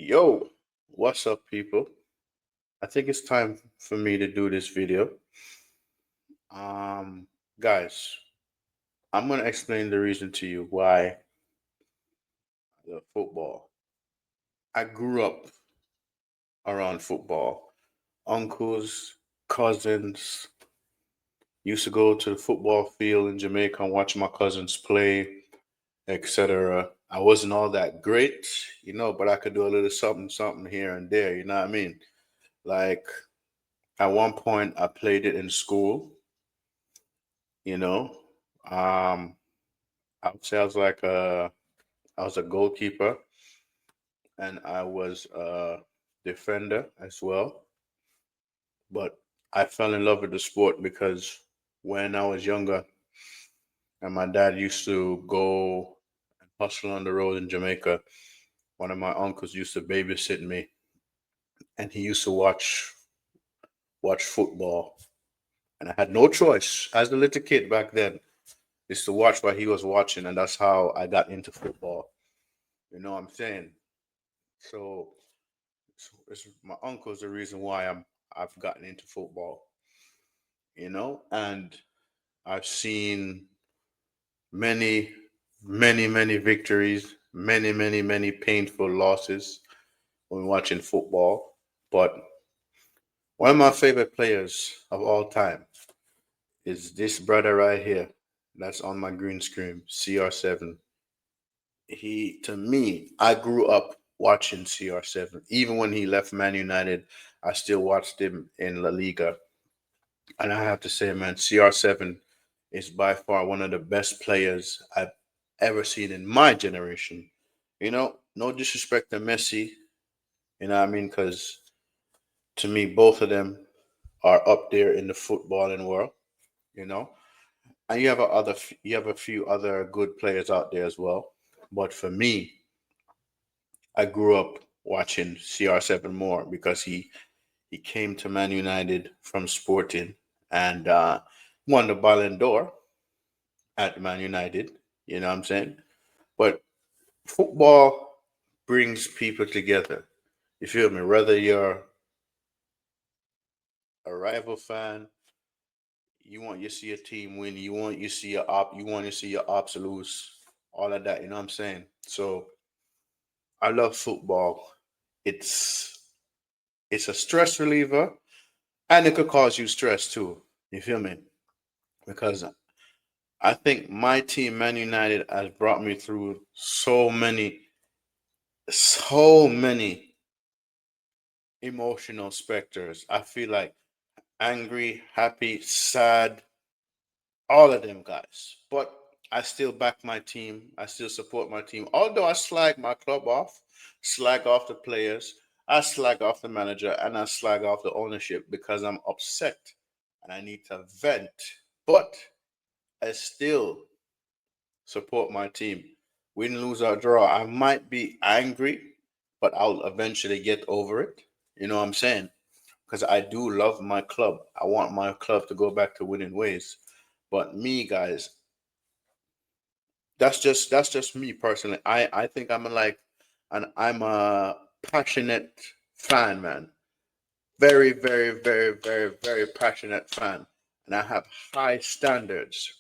Yo, what's up, people? I think it's time for me to do this video. Um, Guys, I'm gonna explain the reason to you why the football. I grew up around football. Uncles, cousins used to go to the football field in Jamaica and watch my cousins play, etc. I wasn't all that great, but I could do a little something, something here and there. You know what I mean? Like at one point, I played it in school. You know, um, I would say I was a goalkeeper and I was a defender as well. But I fell in love with the sport because when I was younger, and my dad used to go and hustle on the road in Jamaica, one of my uncles used to babysit me, and he used to watch football, and I had no choice as a little kid back then, is to watch what he was watching, and that's how I got into football. You know what I'm saying? So, it's my uncle's the reason why I've gotten into football, and I've seen many, many victories, many painful losses when watching football. But one of my favorite players of all time is this brother right here. That's on my green screen, CR7. To me, I grew up watching CR7. Even when he left Man United, I still watched him in La Liga. And I have to say, man, CR7 is by far one of the best players I've ever seen in my generation. No disrespect to Messi, you know what I mean? Because to me, both of them are up there in the footballing world, you know? And you have a few other good players out there as well. But for me, I grew up watching CR7 more because he came to Man United from Sporting and won the Ballon d'Or at Man United. You know what I'm saying? But football brings people together. You feel me? Whether you're a rival fan, you want you see a team win, you want to see your ops lose, all of that. You know what I'm saying? So I love football. It's it's a stress reliever, and it could cause you stress too. You feel me? Because I think my team, Man United, has brought me through so many emotional specters. I feel like angry, happy, sad, all of them guys. But I still back my team. I still support my team. Although I slag my club off, slag off the players, I slag off the manager, and I slag off the ownership because I'm upset and I need to vent. But I still support my team. Win, lose, or draw. I might be angry, but I'll eventually get over it. You know what I'm saying? Because I do love my club. I want my club to go back to winning ways. But me, guys, that's just me personally. I think I'm a passionate fan, man. Very passionate fan, and I have high standards.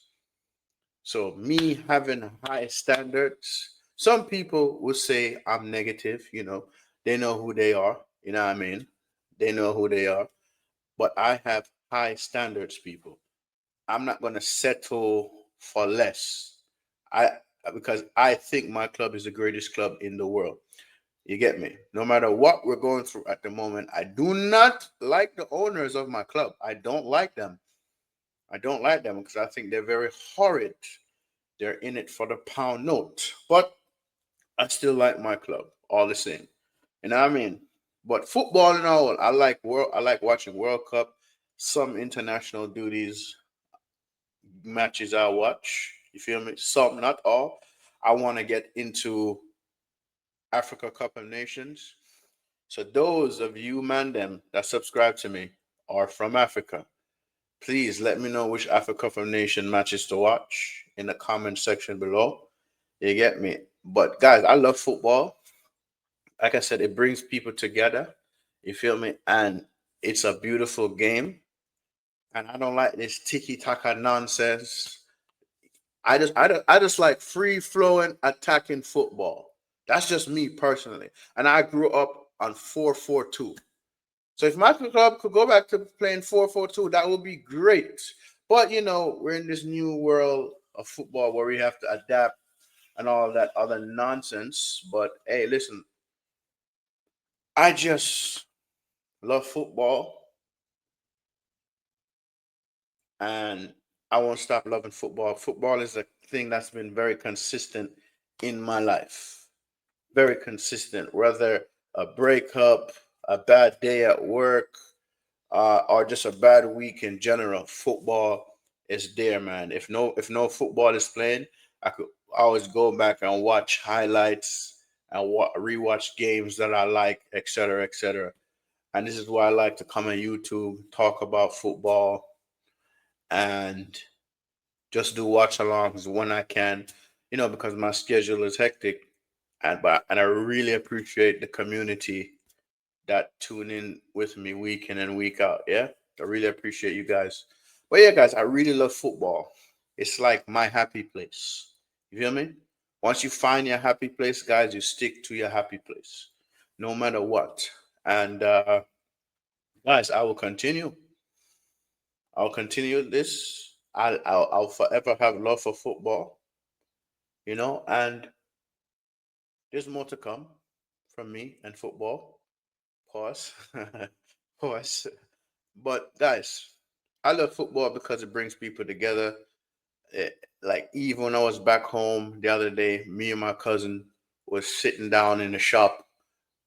So me having high standards, some people will say I'm negative, They know who they are, you know what I mean? They know who they are. But I have high standards, people. I'm not gonna settle for less. I Because I think my club is the greatest club in the world. You get me? No matter what we're going through at the moment, I do not like the owners of my club. I don't like them. I don't like them because I think they're very horrid. They're in it for the pound note. But I still like my club all the same. You know what I mean? But football and all, I like watching World Cup, some international duties, matches I watch. You feel me? Some, not all. I want to get into Africa Cup of Nations. So those of you man them that subscribe to me are from Africa. Please let me know which Africa Cup of Nation matches to watch in the comment section below. You get me? But guys, I love football. like I said, it brings people together. You feel me? And it's a beautiful game. And I don't like this tiki taka nonsense. I just like free flowing attacking football. That's just me personally. And I grew up on 4-4-2. So if my club could go back to playing 4-4-2, that would be great. But we're in this new world of football where we have to adapt and all that other nonsense. But hey, listen, I just love football and I won't stop loving football. Football is a thing that's been very consistent in my life. Very consistent, whether a breakup, a bad day at work, or just a bad week in general. Football is there, man. If no football is playing, I could always go back and watch highlights and rewatch games that I like, etc., etc. And this is why I like to come on YouTube, talk about football, and just do watch alongs when I can, because my schedule is hectic. And I really appreciate the community that tune in with me week in and week out. Yeah, I really appreciate you guys. But yeah, guys, I really love football. It's like my happy place. You feel me? Once you find your happy place, guys, you stick to your happy place, no matter what. And guys, I will continue. I'll continue this. I'll forever have love for football. And there's more to come from me and football. Pause. Pause. But guys, I love football because it brings people together. Like even when I was back home the other day, me and my cousin was sitting down in the shop.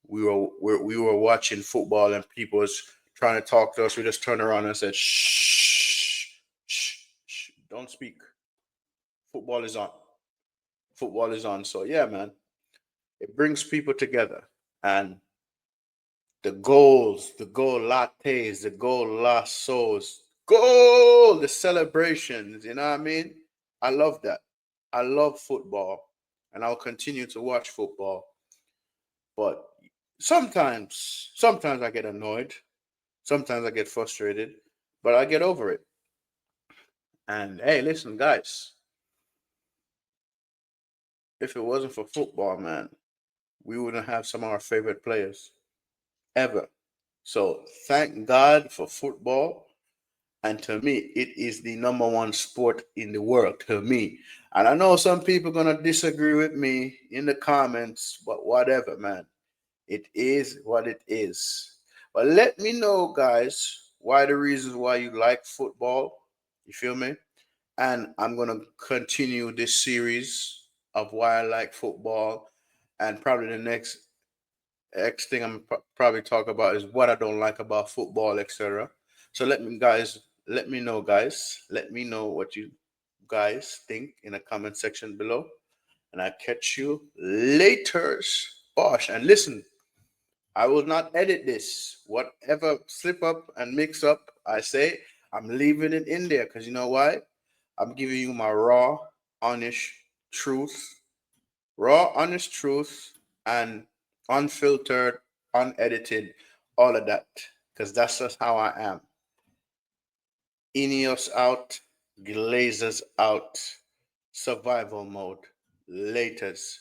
We were watching football, and people was trying to talk to us. We just turned around and said, "Shh, shh, shh, don't speak. Football is on. Football is on." So yeah, man, it brings people together, and the goals, the goal lattes, the goal lassos, goal, the celebrations. You know what I mean? I love that. I love football, and I'll continue to watch football. But sometimes I get annoyed. Sometimes I get frustrated, but I get over it. And hey, listen, guys, if it wasn't for football, man, we wouldn't have some of our favorite players ever. So thank God for football. And to me, it is the number one sport in the world to me. And I know some people are gonna disagree with me in the comments, but whatever, man. It is what it is. But let me know, guys, why the reasons why you like football. You feel me? And I'm gonna continue this series of why I like football. And probably the next thing probably talk about is what I don't like about football, etc. So let me know, guys. Let me know what you guys think in the comment section below, and I catch you later. Bosh, and listen, I will not edit this. Whatever slip up and mix up, I say I'm leaving it in there because you know why? I'm giving you my honest truth raw, honest truth, and unfiltered, unedited, all of that. Because that's just how I am. Ineos out, Glazers out, survival mode, laters.